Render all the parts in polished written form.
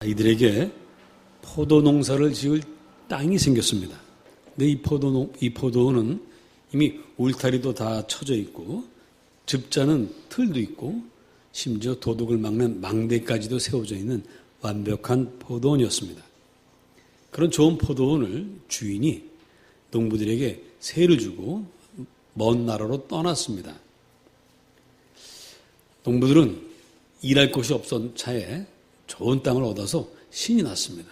이들에게 포도 농사를 지을 땅이 생겼습니다. 근데 이 포도는 이미 울타리도 다 쳐져 있고 즙자는 틀도 있고 심지어 도둑을 막는 망대까지도 세워져 있는 완벽한 포도원이었습니다. 그런 좋은 포도원을 주인이 농부들에게 세를 주고 먼 나라로 떠났습니다. 농부들은 일할 곳이 없던 차에 좋은 땅을 얻어서 신이 났습니다.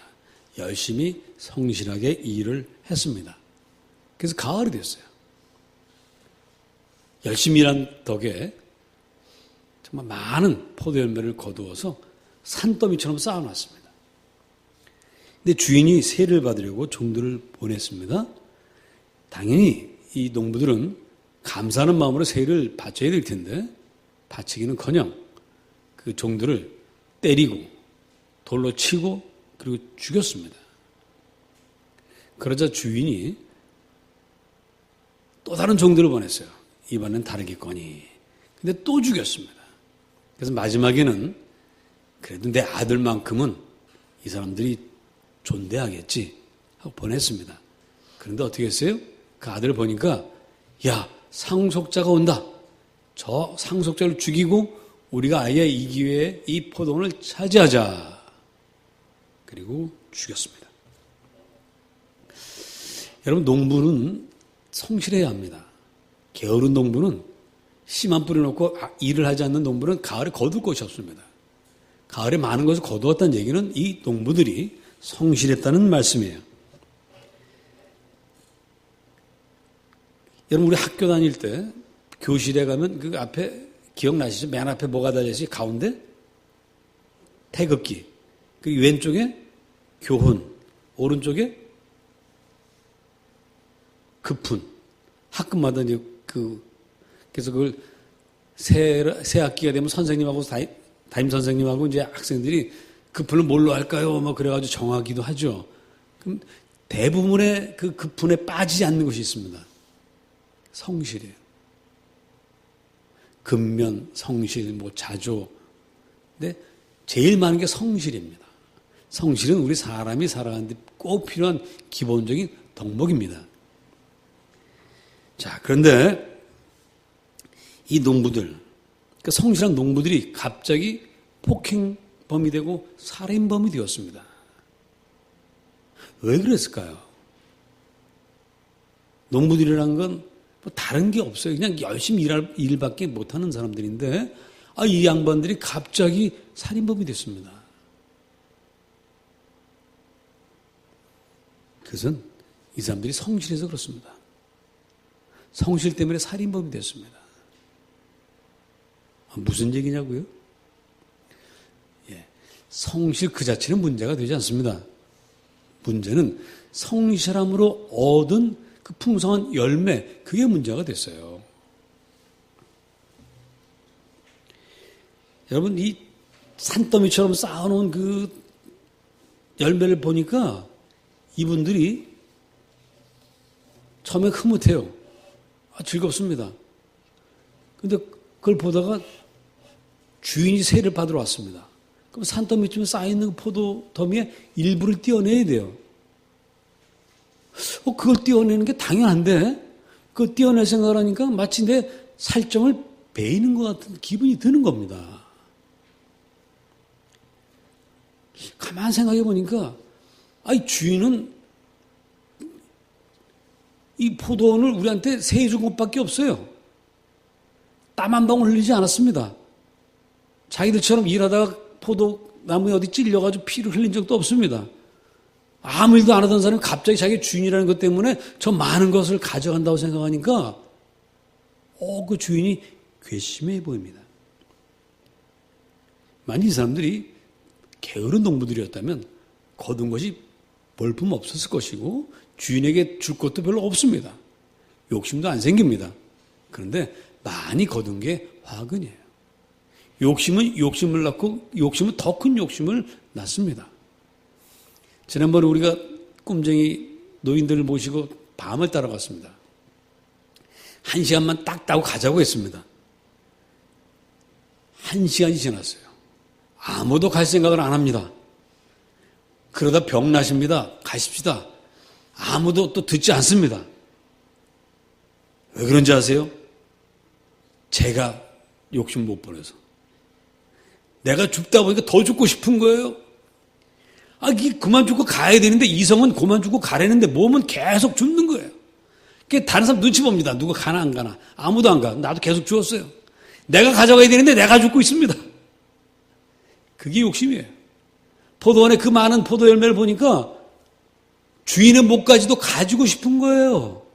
열심히 성실하게 일을 했습니다. 그래서 가을이 됐어요. 열심히 일한 덕에 정말 많은 포도 열매를 거두어서 산더미처럼 쌓아놨습니다. 근데 주인이 세를 받으려고 종들을 보냈습니다. 당연히 이 농부들은 감사하는 마음으로 세를 바쳐야 될 텐데 바치기는커녕 그 종들을 때리고 돌로 치고 그리고 죽였습니다. 그러자 주인이 또 다른 종들을 보냈어요. 이번엔 다르겠거니. 근데 또 죽였습니다. 그래서 마지막에는 그래도 내 아들만큼은 이 사람들이 존대하겠지 하고 보냈습니다. 그런데 어떻게 했어요? 그 아들을 보니까 야, 상속자가 온다. 저 상속자를 죽이고 우리가 아예 이 기회에 이 포도원을 차지하자. 그리고 죽였습니다. 여러분, 농부는 성실해야 합니다. 게으른 농부는 씨만 뿌려놓고 일을 하지 않는 농부는 가을에 거둘 것이 없습니다. 가을에 많은 것을 거두었다는 얘기는 이 농부들이 성실했다는 말씀이에요. 여러분, 우리 학교 다닐 때 교실에 가면 그 앞에 기억나시죠? 맨 앞에 뭐가 달려있어요? 가운데 태극기, 그 왼쪽에 교훈, 오른쪽에 급훈. 학급마다 이제 그래서 그걸 새 학기가 되면 선생님하고 담임 선생님하고 이제 학생들이 급훈을 뭘로 할까요? 뭐 그래가지고 정하기도 하죠. 그럼 대부분의 그 급훈에 빠지지 않는 것이 있습니다. 성실이에요. 근면, 성실, 자조. 근데 제일 많은 게 성실입니다. 성실은 우리 사람이 살아가는데 꼭 필요한 기본적인 덕목입니다. 자, 그런데 이 농부들, 그 성실한 농부들이 갑자기 폭행범이 되고 살인범이 되었습니다. 왜 그랬을까요? 농부들이란 건 뭐 다른 게 없어요. 그냥 열심히 일할 일밖에 못하는 사람들인데, 이 양반들이 갑자기 살인범이 됐습니다. 그것은 이 사람들이 성실해서 그렇습니다. 성실 때문에 살인범이 됐습니다. 무슨 얘기냐고요? 성실 그 자체는 문제가 되지 않습니다. 문제는 성실함으로 얻은 그 풍성한 열매, 그게 문제가 됐어요. 여러분, 이 산더미처럼 쌓아놓은 그 열매를 보니까 이분들이 처음에 흐뭇해요. 즐겁습니다. 근데 그걸 보다가 주인이 세를 받으러 왔습니다. 그럼 산더미쯤에 쌓여있는 그 포도 더미에 일부를 떼어내야 돼요. 그걸 떼어내는 게 당연한데, 그걸 떼어낼 생각을 하니까 마치 내 살점을 베이는 것 같은 기분이 드는 겁니다. 가만 생각해 보니까, 주인은 이 포도원을 우리한테 세 준 것밖에 없어요. 땀 한 방울 흘리지 않았습니다. 자기들처럼 일하다가 포도나무에 어디 찔려가지고 피를 흘린 적도 없습니다. 아무 일도 안 하던 사람이 갑자기 자기 주인이라는 것 때문에 저 많은 것을 가져간다고 생각하니까 그 주인이 괘씸해 보입니다. 만약 이 사람들이 게으른 농부들이었다면 거둔 것이 볼품 없었을 것이고 주인에게 줄 것도 별로 없습니다. 욕심도 안 생깁니다. 그런데 많이 거둔 게 화근이에요. 욕심은 욕심을 낳고 욕심은 더 큰 욕심을 낳습니다. 지난번에 우리가 꿈쟁이 노인들을 모시고 밤을 따라갔습니다. 1시간만 딱 따고 가자고 했습니다. 1시간이 지났어요. 아무도 갈 생각을 안 합니다. 그러다 병 나십니다. 가십시다. 아무도 또 듣지 않습니다. 왜 그런지 아세요? 제가 욕심 못 부려서. 내가 죽다 보니까 더 죽고 싶은 거예요. 그만 죽고 가야 되는데, 이성은 그만 죽고 가라는데 몸은 계속 죽는 거예요. 다른 사람 눈치 봅니다. 누가 가나 안 가나. 아무도 안 가. 나도 계속 죽었어요. 내가 가져가야 되는데 내가 죽고 있습니다. 그게 욕심이에요. 포도원에 그 많은 포도 열매를 보니까 주인의 목까지도 가지고 싶은 거예요.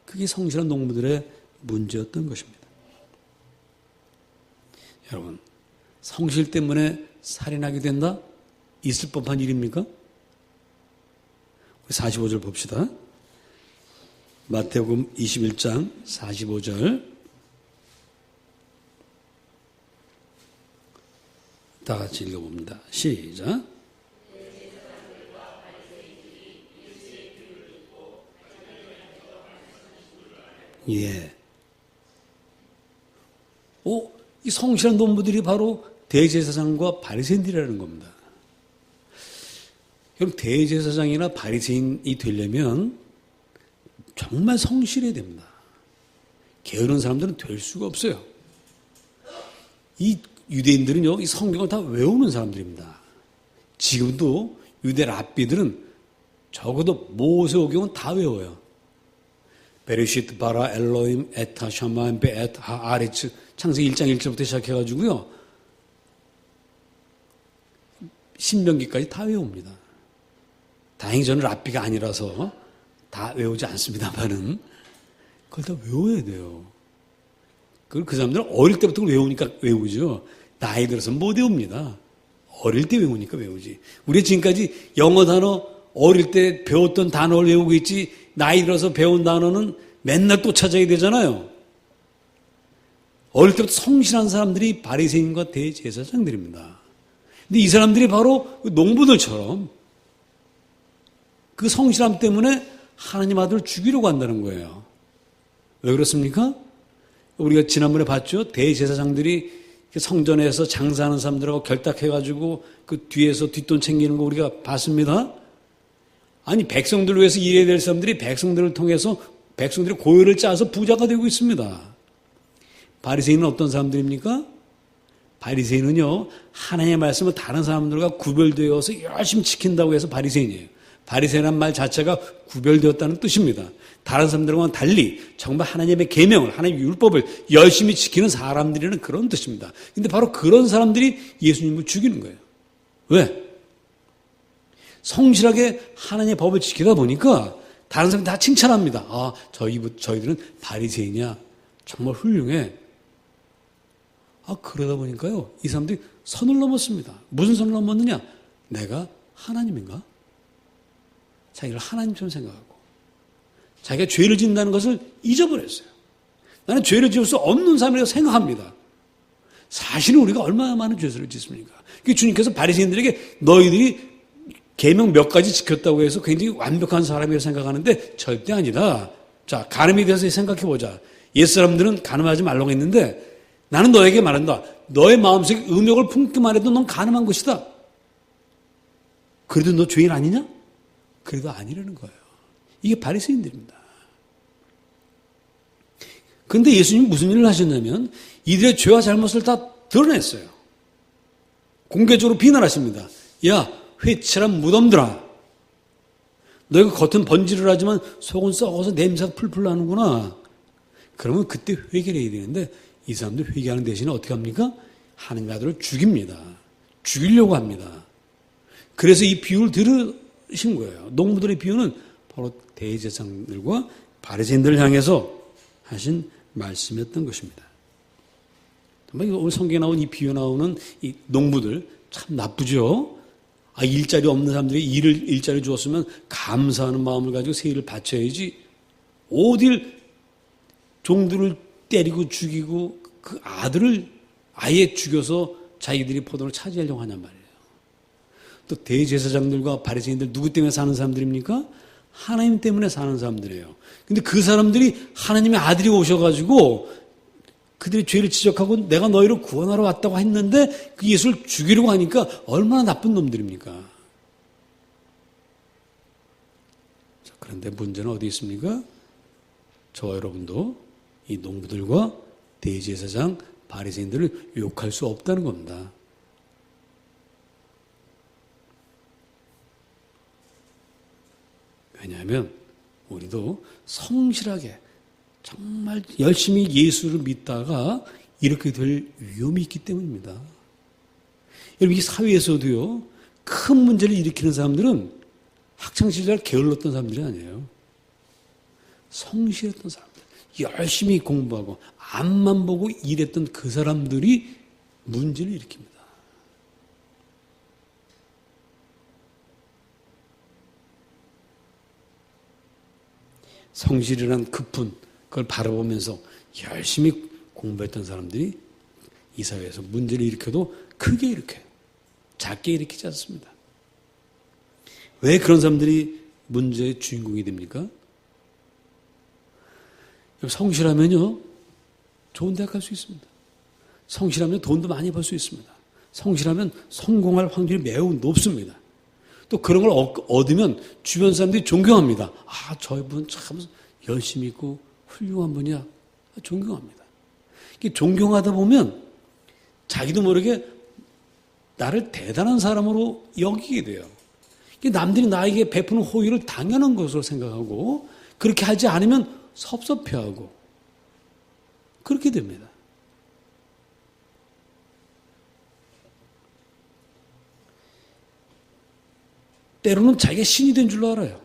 그게 성실한 농부들의 문제였던 것입니다. 여러분, 성실 때문에 살인하게 된다? 있을 법한 일입니까? 우리 45절 봅시다. 마태복음 21장 45절. 다 같이 읽어봅니다. 시작. 예. 이 성실한 농부들이 바로 대제사장과 바리새인들이라는 겁니다. 그럼 대제사장이나 바리새인이 되려면 정말 성실해야 됩니다. 게으른 사람들은 될 수가 없어요. 이 유대인들은요, 이 성경을 다 외우는 사람들입니다. 지금도 유대 랍비들은 적어도 모세오경은 다 외워요. 베레시트 바라 엘로임 에타 샤마임 베에트 하아레츠 창세기 1장 1절부터 시작해가지고요, 신명기까지 다 외웁니다. 다행히 저는 랍비가 아니라서 다 외우지 않습니다만은 그걸 다 외워야 돼요. 그걸 그 사람들은 어릴 때부터 외우니까 외우죠. 나이 들어서는 못 외웁니다. 어릴 때 외우니까 외우지. 우리 지금까지 영어 단어 어릴 때 배웠던 단어를 외우고 있지, 나이 들어서 배운 단어는 맨날 또 찾아야 되잖아요. 어릴 때부터 성실한 사람들이 바리새인과 대제사장들입니다. 근데 이 사람들이 바로 농부들처럼 그 성실함 때문에 하나님 아들을 죽이려고 한다는 거예요. 왜 그렇습니까? 우리가 지난번에 봤죠. 대제사장들이 성전에서 장사하는 사람들하고 결탁해가지고 그 뒤에서 뒷돈 챙기는 거 우리가 봤습니다. 아니, 백성들을 위해서 일해야 될 사람들이 백성들을 통해서 백성들이 고요를 짜서 부자가 되고 있습니다. 바리새인은 어떤 사람들입니까? 바리새인은요, 하나님의 말씀을 다른 사람들과 구별되어서 열심히 지킨다고 해서 바리새인이에요. 바리새인이라는 말 자체가 구별되었다는 뜻입니다. 다른 사람들과는 달리 정말 하나님의 계명을, 하나님의 율법을 열심히 지키는 사람들이라는 그런 뜻입니다. 근데 바로 그런 사람들이 예수님을 죽이는 거예요. 왜? 성실하게 하나님의 법을 지키다 보니까 다른 사람들 다 칭찬합니다. 저희들은 바리새인이야. 정말 훌륭해. 그러다 보니까요, 이 사람들이 선을 넘었습니다. 무슨 선을 넘었느냐? 내가 하나님인가? 자기를 하나님처럼 생각하고 자기가 죄를 짓는다는 것을 잊어버렸어요. 나는 죄를 지을 수 없는 사람이라고 생각합니다. 사실은 우리가 얼마나 많은 죄를 짓습니까? 주님께서 바리새인들에게 너희들이 계명 몇 가지 지켰다고 해서 굉장히 완벽한 사람이라고 생각하는데 절대 아니다. 자, 간음에 대해서 생각해보자. 옛사람들은 간음하지 말라고 했는데 나는 너에게 말한다. 너의 마음속에 음욕을 품기만 해도 넌 간음한 것이다. 그래도 너 죄인 아니냐? 그래도 아니라는 거예요. 이게 바리새인들입니다. 그런데 예수님이 무슨 일을 하셨냐면 이들의 죄와 잘못을 다 드러냈어요. 공개적으로 비난하십니다. 야, 회칠한 무덤들아. 너희가 겉은 번지를 하지만 속은 썩어서 냄새가 풀풀 나는구나. 그러면 그때 회개를 해야 되는데 이 사람들 회개하는 대신에 어떻게 합니까? 하나님의 아들을 죽입니다. 죽이려고 합니다. 그래서 이 비유를 들으신 거예요. 농부들의 비유는 바로 대제사장들과 바리새인들을 향해서 하신 말씀이었던 것입니다. 오늘 성경에 나온 이 비유 나오는 이 농부들 참 나쁘죠? 일자리 없는 사람들이 일자리 주었으면 감사하는 마음을 가지고 세일을 바쳐야지. 어딜 종들을 때리고 죽이고 그 아들을 아예 죽여서 자기들이 포도를 차지하려고 하냔 말이에요. 또 대제사장들과 바리새인들 누구 때문에 사는 사람들입니까? 하나님 때문에 사는 사람들이에요. 근데 그 사람들이 하나님의 아들이 오셔가지고 그들의 죄를 지적하고 내가 너희를 구원하러 왔다고 했는데 그 예수를 죽이려고 하니까 얼마나 나쁜 놈들입니까? 그런데 문제는 어디 있습니까? 저와 여러분도 이 농부들과 대제사장, 바리새인들을 욕할 수 없다는 겁니다. 왜냐하면 우리도 성실하게 정말 열심히 예수를 믿다가 이렇게 될 위험이 있기 때문입니다. 여러분, 이 사회에서도요, 큰 문제를 일으키는 사람들은 학창시절 게을렀던 사람들이 아니에요. 성실했던 사람들, 열심히 공부하고 앞만 보고 일했던 그 사람들이 문제를 일으킵니다. 성실이란 그 푼, 그걸 바라보면서 열심히 공부했던 사람들이 이 사회에서 문제를 일으켜도 크게 일으켜요. 작게 일으키지 않습니다. 왜 그런 사람들이 문제의 주인공이 됩니까? 성실하면요, 좋은 대학 갈 수 있습니다. 성실하면 돈도 많이 벌 수 있습니다. 성실하면 성공할 확률이 매우 높습니다. 또 그런 걸 얻으면 주변 사람들이 존경합니다. 아, 저분 참 열심히 있고 훌륭한 분이야. 존경합니다. 존경하다 보면 자기도 모르게 나를 대단한 사람으로 여기게 돼요. 남들이 나에게 베푸는 호의를 당연한 것으로 생각하고 그렇게 하지 않으면 섭섭해하고 그렇게 됩니다. 때로는 자기가 신이 된 줄로 알아요.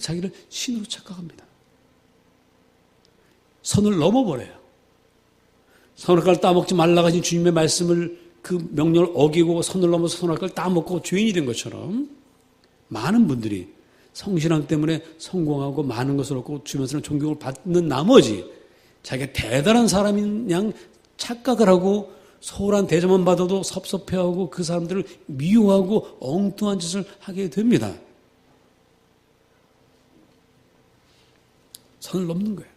자기를 신으로 착각합니다. 선을 넘어버려요. 선악과를 따먹지 말라고 하신 주님의 말씀을, 그 명령을 어기고 선을 넘어서 선악과를 따먹고 죄인이 된 것처럼 많은 분들이 성실함 때문에 성공하고 많은 것을 얻고 주변 사람 존경을 받는 나머지 자기가 대단한 사람인 양 착각을 하고 소홀한 대접만 받아도 섭섭해하고 그 사람들을 미워하고 엉뚱한 짓을 하게 됩니다. 선을 넘는 거예요.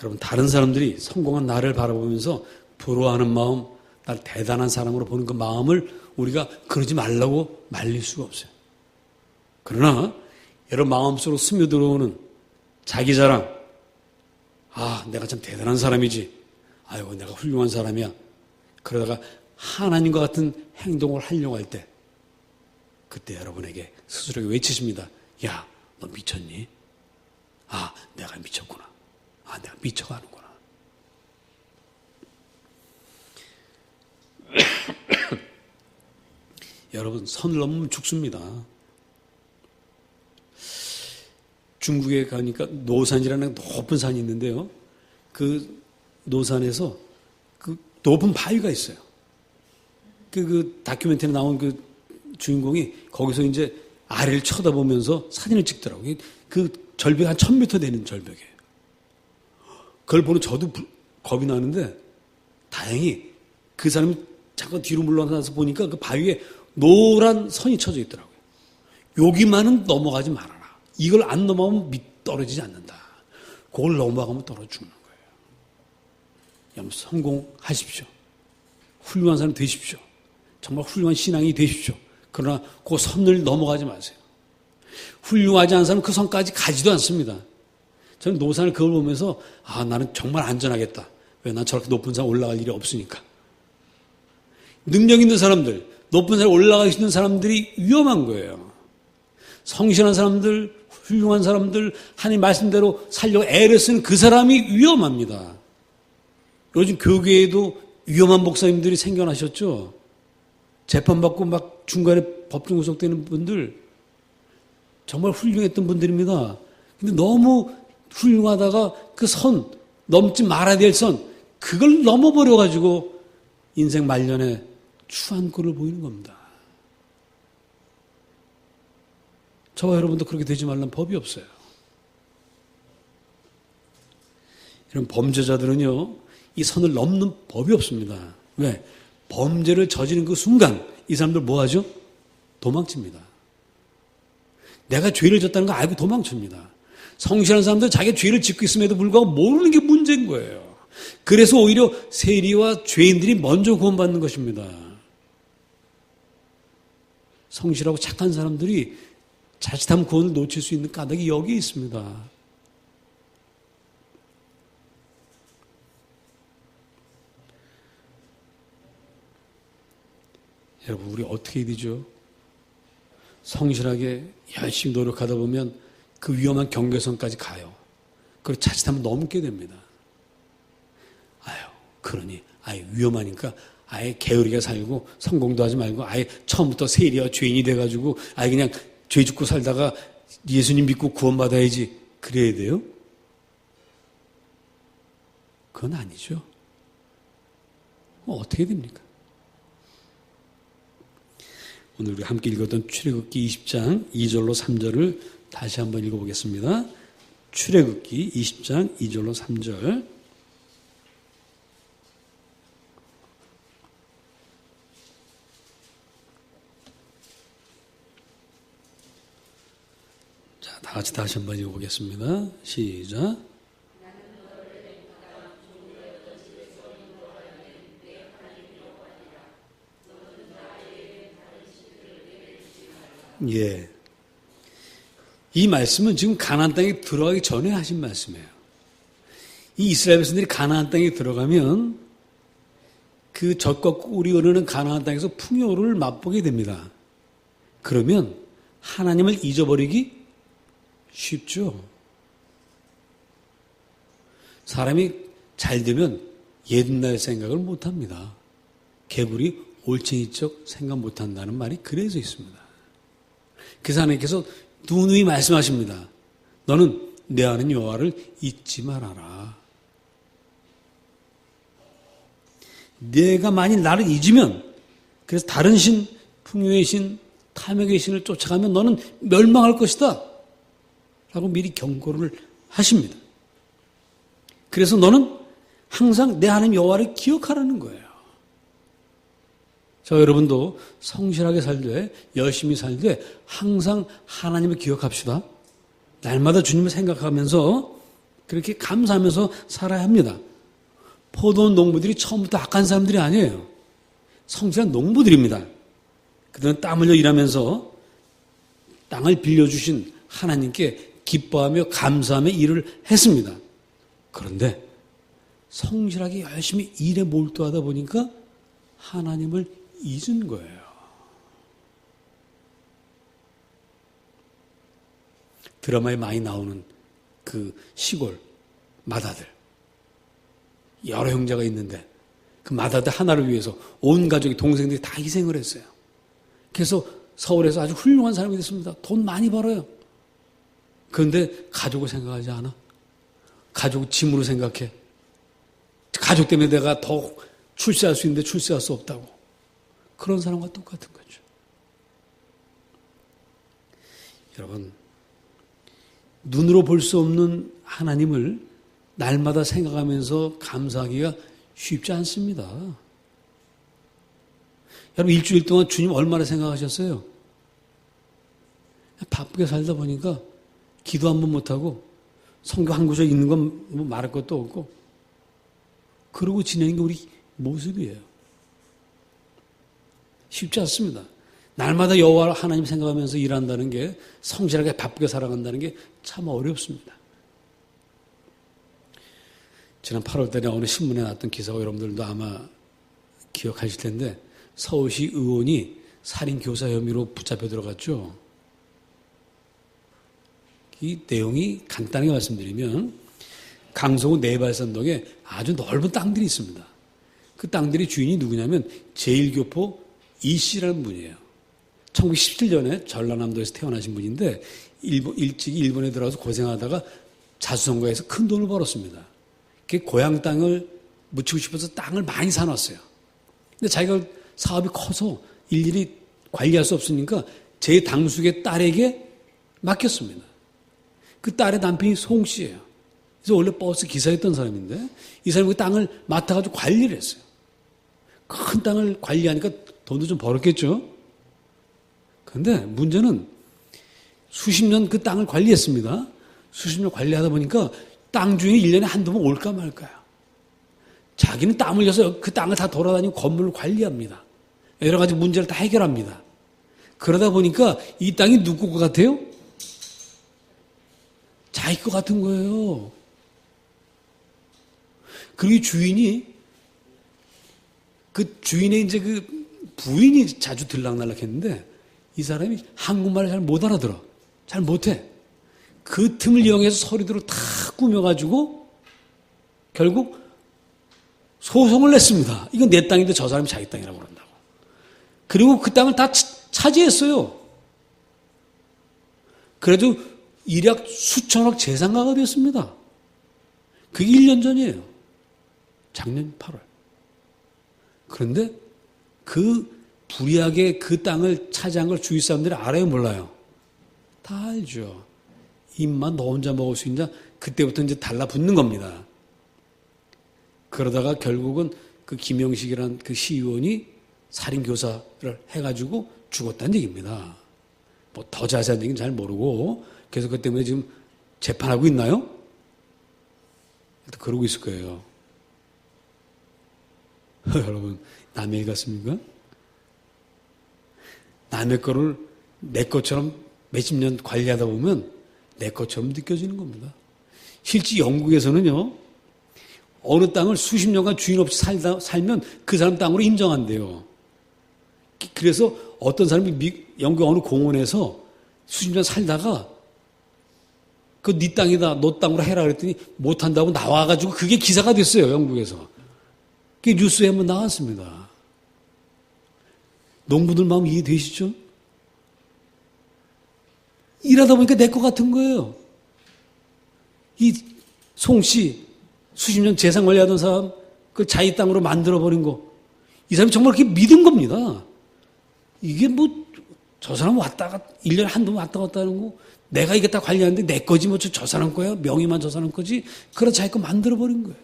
여러분, 다른 사람들이 성공한 나를 바라보면서 부러워하는 마음, 날 대단한 사람으로 보는 그 마음을 우리가 그러지 말라고 말릴 수가 없어요. 그러나 여러분 마음속으로 스며들어오는 자기 자랑, 아, 내가 참 대단한 사람이지, 아이고 내가 훌륭한 사람이야, 그러다가 하나님과 같은 행동을 하려고 할 때 그때 여러분에게 스스로에게 외치십니다. 야, 너 미쳤니? 아, 내가 미쳤구나. 아, 내가 미쳐가는구나. 여러분, 선을 넘으면 죽습니다. 중국에 가니까 노산이라는 높은 산이 있는데요. 그 노산에서 그 높은 바위가 있어요. 그 다큐멘터리에 나온 그 주인공이 거기서 이제 아래를 쳐다보면서 사진을 찍더라고요. 그 절벽이 한 1000m 되는 절벽이에요. 그걸 보는 저도 겁이 나는데 다행히 그 사람이 잠깐 뒤로 물러나서 보니까 그 바위에 노란 선이 쳐져 있더라고요. 여기만은 넘어가지 말아라. 이걸 안 넘어가면 떨어지지 않는다. 그걸 넘어가면 떨어져 죽는 거예요. 여러분 성공하십시오. 훌륭한 사람 되십시오. 정말 훌륭한 신앙이 되십시오. 그러나 그 선을 넘어가지 마세요. 훌륭하지 않은 사람은 그 선까지 가지도 않습니다. 저는 노산을 그걸 보면서 아, 나는 정말 안전하겠다. 왜? 난 저렇게 높은 산 올라갈 일이 없으니까. 능력 있는 사람들, 높은 산에 올라갈 수 있는 사람들이 위험한 거예요. 성실한 사람들, 훌륭한 사람들, 하나님 말씀대로 살려고 애를 쓰는 그 사람이 위험합니다. 요즘 교계에도 위험한 목사님들이 생겨나셨죠. 재판받고 막 중간에 법정 구속되는 분들 정말 훌륭했던 분들입니다. 근데 너무 훌륭하다가 그 선, 넘지 말아야 될 선, 그걸 넘어버려가지고 인생 말년에 추한 꼴을 보이는 겁니다. 저와 여러분도 그렇게 되지 말라는 법이 없어요. 이런 범죄자들은요, 이 선을 넘는 법이 없습니다. 왜? 범죄를 저지른 그 순간 이 사람들 뭐 하죠? 도망칩니다. 내가 죄를 졌다는 거 알고 도망칩니다. 성실한 사람들 자기가 죄를 짓고 있음에도 불구하고 모르는 게 문제인 거예요. 그래서 오히려 세리와 죄인들이 먼저 구원받는 것입니다. 성실하고 착한 사람들이 자칫하면 구원을 놓칠 수 있는 까닭이 여기에 있습니다. 여러분, 우리 어떻게 해야 되죠? 성실하게 열심히 노력하다 보면 그 위험한 경계선까지 가요. 그리고 자칫하면 넘게 됩니다. 그러니 위험하니까 아예 게으르게 살고 성공도 하지 말고 아예 처음부터 세리와 죄인이 돼가지고 아예 그냥 죄 짓고 살다가 예수님 믿고 구원받아야지 그래야 돼요? 그건 아니죠. 어떻게 됩니까? 오늘 우리 함께 읽었던 출애굽기 20장 2절로 3절을 다시 한번 읽어보겠습니다. 출애굽기 20장 2절로 3절. 자, 다 같이 다시 한번 읽어보겠습니다. 시작. 예. 이 말씀은 지금 가나안 땅에 들어가기 전에 하신 말씀이에요. 이 이스라엘 백성들이 가나안 땅에 들어가면 그 젖과 꿀이 흐르는 가나안 땅에서 풍요를 맛보게 됩니다. 그러면 하나님을 잊어버리기 쉽죠. 사람이 잘 되면 옛날 생각을 못합니다. 개구리 올챙이적 생각 못한다는 말이 그래서 있습니다. 그래서 하나님께서 누누이 말씀하십니다. 너는 내 하나님 여호와를 잊지 말아라. 내가 만일 나를 잊으면, 그래서 다른 신, 풍요의 신, 탐욕의 신을 쫓아가면 너는 멸망할 것이다 라고 미리 경고를 하십니다. 그래서 너는 항상 내 하나님 여호와를 기억하라는 거예요. 저 여러분도 성실하게 살되 열심히 살되 항상 하나님을 기억합시다. 날마다 주님을 생각하면서 그렇게 감사하면서 살아야 합니다. 포도원 농부들이 처음부터 악한 사람들이 아니에요. 성실한 농부들입니다. 그들은 땀 흘려 일하면서 땅을 빌려주신 하나님께 기뻐하며 감사하며 일을 했습니다. 그런데 성실하게 열심히 일에 몰두하다 보니까 하나님을 잊은 거예요. 드라마에 많이 나오는 그 시골 맏아들, 여러 형제가 있는데 그 맏아들 하나를 위해서 온 가족이, 동생들이 다 희생을 했어요. 그래서 서울에서 아주 훌륭한 사람이 됐습니다. 돈 많이 벌어요. 그런데 가족을 생각하지 않아. 가족을 짐으로 생각해. 가족 때문에 내가 더 출세할 수 있는데 출세할 수 없다고. 그런 사람과 똑같은 거죠. 여러분, 눈으로 볼 수 없는 하나님을 날마다 생각하면서 감사하기가 쉽지 않습니다. 여러분, 일주일 동안 주님 얼마나 생각하셨어요? 바쁘게 살다 보니까 기도 한 번 못하고 성경 한 구절 읽는 건 뭐 말할 것도 없고 그러고 지내는 게 우리 모습이에요. 쉽지 않습니다. 날마다 여호와 하나님 생각하면서 일한다는 게, 성실하게 바쁘게 살아간다는 게 참 어렵습니다. 지난 8월 달에 어느 신문에 나왔던 기사가 여러분들도 아마 기억하실 텐데, 서울시 의원이 살인 교사 혐의로 붙잡혀 들어갔죠. 이 내용이 간단하게 말씀드리면, 강서구 내발산동에 아주 넓은 땅들이 있습니다. 그 땅들의 주인이 누구냐면 제1교포 이 씨라는 분이에요. 1917년에 전라남도에서 태어나신 분인데 일찍 일본에 들어가서 고생하다가 자수성가해서 큰 돈을 벌었습니다. 고향 땅을 묻히고 싶어서 땅을 많이 사놨어요. 근데 자기가 사업이 커서 일일이 관리할 수 없으니까 제 당숙의 딸에게 맡겼습니다. 그 딸의 남편이 송 씨예요. 그래서 원래 버스 기사였던 사람인데 이 사람이 그 땅을 맡아가지고 관리를 했어요. 큰 땅을 관리하니까 돈도 좀 벌었겠죠. 그런데 문제는 수십 년 그 땅을 관리했습니다. 수십 년 관리하다 보니까 땅 주인이 1년에 한두 번 올까 말까요. 자기는 땀 흘려서 그 땅을 다 돌아다니고 건물을 관리합니다. 여러 가지 문제를 다 해결합니다. 그러다 보니까 이 땅이 누구 것 같아요? 자기 것 같은 거예요. 그리고 주인이 그 주인의 이제 그 부인이 자주 들락날락 했는데 이 사람이 한국말을 잘 못 알아들어. 잘 못해. 그 틈을 이용해서 서류들을 다 꾸며가지고 결국 소송을 냈습니다. 이건 내 땅인데 저 사람이 자기 땅이라고 그런다고. 그리고 그 땅을 다 차지했어요. 그래도 일약 수천억 재산가가 됐습니다. 그게 1년 전이에요. 작년 8월. 그런데 그 불이하게 그 땅을 차지한 걸 주위 사람들이 알아요, 몰라요? 다 알죠. 입만 너 혼자 먹을 수 있냐? 그때부터 이제 달라붙는 겁니다. 그러다가 결국은 그 김영식이라는 그 시의원이 살인교사를 해가지고 죽었다는 얘기입니다. 뭐 더 자세한 얘기는 잘 모르고 그래서 그것 때문에 지금 재판하고 있나요? 그러고 있을 거예요. 여러분, 남의 일 같습니까? 남의 거를 내 것처럼 몇십 년 관리하다 보면 내 것처럼 느껴지는 겁니다. 실제 영국에서는요, 어느 땅을 수십 년간 주인 없이 살면 그 사람 땅으로 인정한대요. 그래서 어떤 사람이 영국 어느 공원에서 수십 년 살다가 그 네 땅이다, 너 땅으로 해라 그랬더니 못한다고 나와가지고 그게 기사가 됐어요, 영국에서. 그게 뉴스에 한번 나왔습니다. 농부들 마음 이해되시죠? 일하다 보니까 내 것 같은 거예요. 이 송씨, 수십 년 재산 관리하던 사람, 그 자기 땅으로 만들어버린 거. 이 사람이 정말 그렇게 믿은 겁니다. 이게 뭐, 저 사람 왔다가, 1년에 한두 번 왔다 갔다 하는 거, 내가 이게 다 관리하는데 내 거지, 뭐, 저 사람 거야? 명의만 저 사람 거지? 그래, 자기 거 만들어버린 거예요.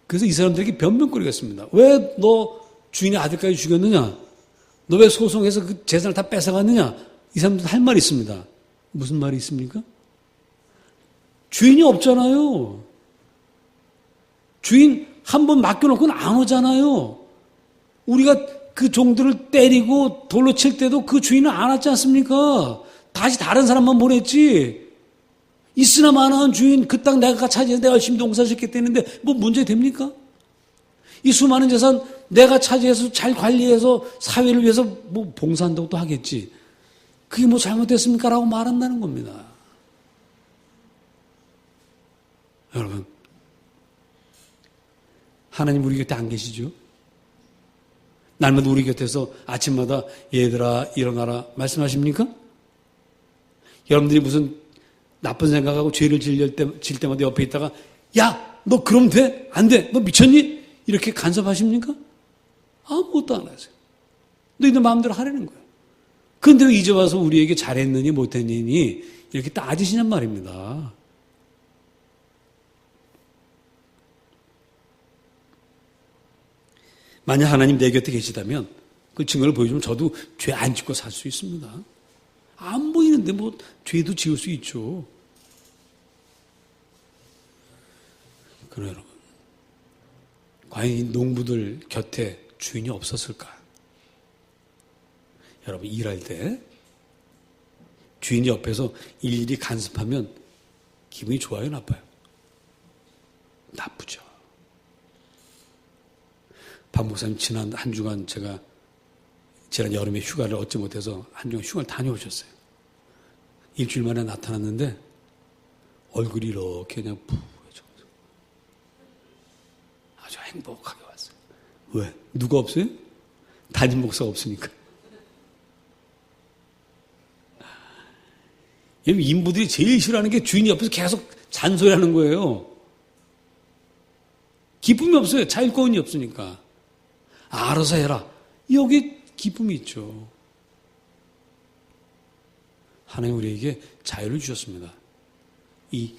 그래서 이 사람들에게 변명거리가 있습니다. 왜 너 주인의 아들까지 죽였느냐? 너 왜 소송해서 그 재산을 다 뺏어갔느냐? 이 사람들 할 말이 있습니다. 무슨 말이 있습니까? 주인이 없잖아요. 주인 한 번 맡겨놓고는 안 오잖아요. 우리가 그 종들을 때리고 돌로 칠 때도 그 주인은 안 왔지 않습니까? 다시 다른 사람만 보냈지. 있으나 마나한 주인, 그 땅 내가 차지해서 내가 열심히 농사짓겠다 했는데 뭐 문제 됩니까? 이 수많은 재산 내가 차지해서 잘 관리해서 사회를 위해서 뭐 봉사한다고 또 하겠지. 그게 뭐 잘못됐습니까? 라고 말한다는 겁니다. 여러분, 하나님 우리 곁에 안 계시죠? 날마다 우리 곁에서 아침마다 얘들아 일어나라 말씀하십니까? 여러분들이 무슨 나쁜 생각하고 죄를 질 때마다 옆에 있다가 야, 너 그럼 돼? 안 돼? 너 미쳤니? 이렇게 간섭하십니까? 아무것도 안 하세요. 너희들 마음대로 하라는 거예요. 그런데 왜 이제 와서 우리에게 잘했느니 못했느니 이렇게 따지시냔 말입니다. 만약 하나님 내 곁에 계시다면 그 증거를 보여주면 저도 죄 안 짓고 살 수 있습니다. 안 보이는데 뭐 죄도 지을 수 있죠. 그래 여러분, 과연 이 농부들 곁에 주인이 없었을까? 여러분 일할 때 주인이 옆에서 일일이 간섭하면 기분이 좋아요, 나빠요? 나쁘죠. 박 목사님 지난 한 주간 제가 지난 여름에 휴가를 얻지 못해서 한 주간 휴가를 다녀오셨어요. 일주일 만에 나타났는데 얼굴이 이렇게 그냥 부해져 아주 행복하게 왔어요. 왜? 누가 없어요? 담임 목사가 없으니까. 인부들이 제일 싫어하는 게 주인이 옆에서 계속 잔소리하는 거예요. 기쁨이 없어요. 자율권이 없으니까. 알아서 해라. 여기 기쁨이 있죠. 하나님 우리에게 자유를 주셨습니다. 이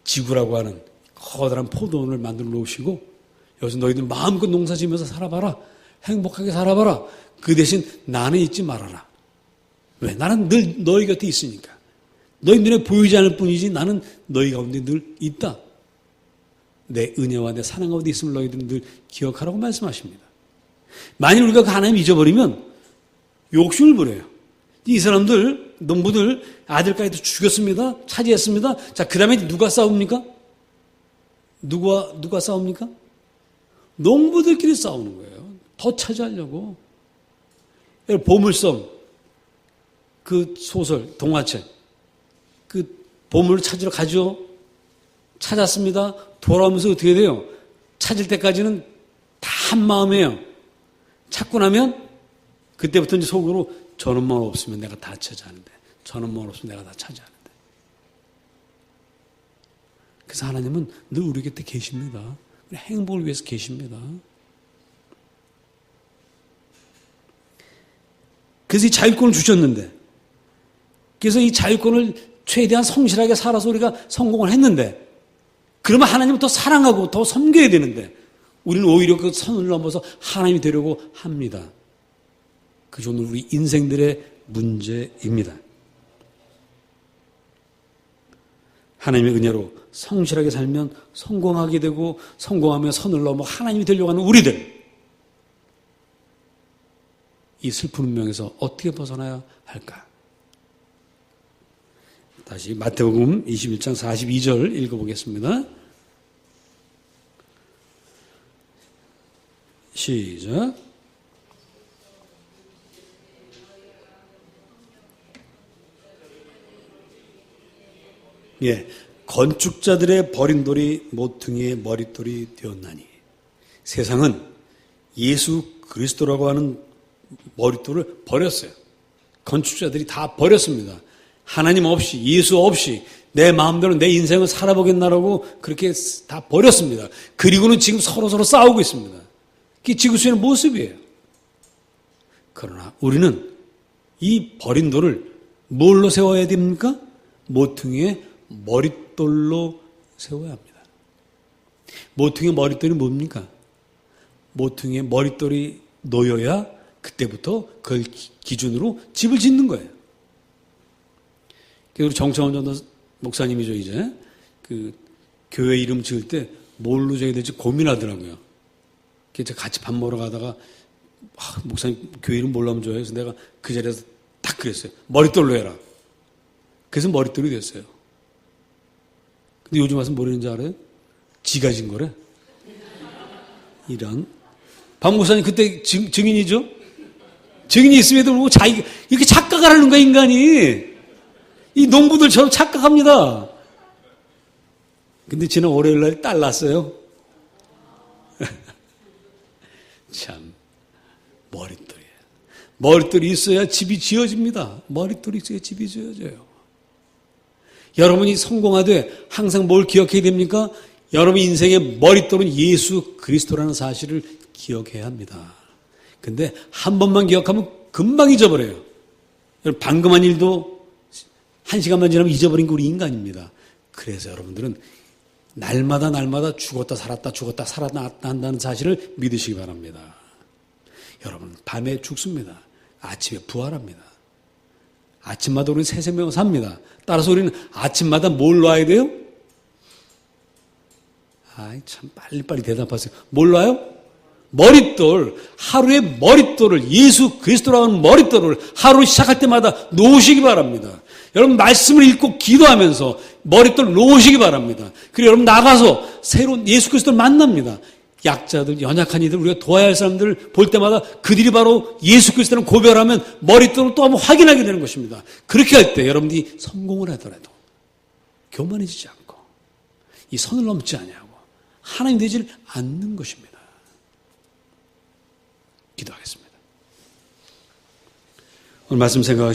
지구라고 하는 커다란 포도원을 만들어 놓으시고 여기서 너희들 마음껏 농사 지으면서 살아봐라. 행복하게 살아봐라. 그 대신 나는 잊지 말아라. 왜? 나는 늘 너희 곁에 있으니까. 너희 눈에 보이지 않을 뿐이지 나는 너희 가운데 늘 있다. 내 은혜와 내 사랑 가운데 있음을 너희들은 늘 기억하라고 말씀하십니다. 만일 우리가 그 하나님 잊어버리면 욕심을 부려요. 이 사람들, 농부들 아들까지도 죽였습니다. 차지했습니다. 자, 그 다음에 누가 싸웁니까? 누가 싸웁니까? 농부들끼리 싸우는 거예요. 더 차지하려고. 보물섬, 그 소설, 동화책, 그 보물을 찾으러 가죠. 찾았습니다. 돌아오면서 어떻게 돼요? 찾을 때까지는 다 한마음이에요. 찾고 나면 그때부터 이제 속으로 저놈만 없으면 내가 다 차지하는데, 저놈만 없으면 내가 다 차지하는데. 그래서 하나님은 늘 우리 곁에 계십니다. 행복을 위해서 계십니다. 그래서 이 자유권을 주셨는데, 그래서 이 자유권을 최대한 성실하게 살아서 우리가 성공을 했는데, 그러면 하나님을 더 사랑하고 더 섬겨야 되는데, 우리는 오히려 그 선을 넘어서 하나님이 되려고 합니다. 그게 오늘 우리 인생들의 문제입니다. 하나님의 은혜로 성실하게 살면 성공하게 되고, 성공하면 선을 넘어 하나님이 되려고 하는 우리들, 이 슬픈 운명에서 어떻게 벗어나야 할까? 다시 마태복음 21장 42절 읽어보겠습니다. 시작. 예, 건축자들의 버린 돌이 모퉁이의 머릿돌이 되었나니. 세상은 예수 그리스도라고 하는 머릿돌을 버렸어요. 건축자들이 다 버렸습니다. 하나님 없이, 예수 없이 내 마음대로 내 인생을 살아보겠나라고 그렇게 다 버렸습니다. 그리고는 지금 서로 싸우고 있습니다. 그게 지구촌의 모습이에요. 그러나 우리는 이 버린 돌을 뭘로 세워야 됩니까? 모퉁이의 머릿돌로 세워야 합니다. 모퉁이의 머릿돌이 뭡니까? 모퉁이의 머릿돌이 놓여야 그때부터 그걸 기준으로 집을 짓는 거예요. 우리 정창원 전도 목사님이죠, 이제. 그 교회 이름 지을 때 뭘로 지어야 될지 고민하더라고요. 그래서 같이 밥 먹으러 가다가, 목사님 교회 이름 뭘로 하면 좋아요? 그래서 내가 그 자리에서 딱 그랬어요. 머릿돌로 해라. 그래서 머릿돌이 됐어요. 근데 요즘 와서 뭐라는지 알아요? 지가 진 거래. 이런. 박 목사님 그때 증인이죠? 증인이 있음에도 불구하고 자기, 이렇게 착각을 하는 거야, 인간이. 이 농부들처럼 착각합니다. 근데 지난 월요일 날 딸 낳았어요. 참, 머릿돌이에요. 머릿돌이 있어야 집이 지어집니다. 머릿돌이 있어야 집이 지어져요. 여러분이 성공하되 항상 뭘 기억해야 됩니까? 여러분 인생의 머릿돌은 예수 그리스도라는 사실을 기억해야 합니다. 근데 한 번만 기억하면 금방 잊어버려요. 방금 한 일도 한 시간만 지나면 잊어버린 게 우리 인간입니다. 그래서 여러분들은 날마다 죽었다 살았다 한다는 사실을 믿으시기 바랍니다. 여러분, 밤에 죽습니다. 아침에 부활합니다. 아침마다 우리는 새 생명을 삽니다. 따라서 우리는 아침마다 뭘 놔야 돼요? 아이, 참, 빨리빨리 대답하세요. 뭘 놔요? 머릿돌, 하루의 머릿돌을, 예수 그리스도라는 머릿돌을 하루 시작할 때마다 놓으시기 바랍니다. 여러분 말씀을 읽고 기도하면서 머릿돌 놓으시기 바랍니다. 그리고 여러분 나가서 새로운 예수 그리스도를 만납니다. 약자들, 연약한 이들, 우리가 도와야 할 사람들을 볼 때마다 그들이 바로 예수 그리스도를 고별하면 머릿돌을 또 한번 확인하게 되는 것입니다. 그렇게 할 때 여러분들이 성공을 하더라도 교만해지지 않고 이 선을 넘지 아니하고 하나님 되질 않는 것입니다. 기도하겠습니다. 오늘 말씀 생각하시면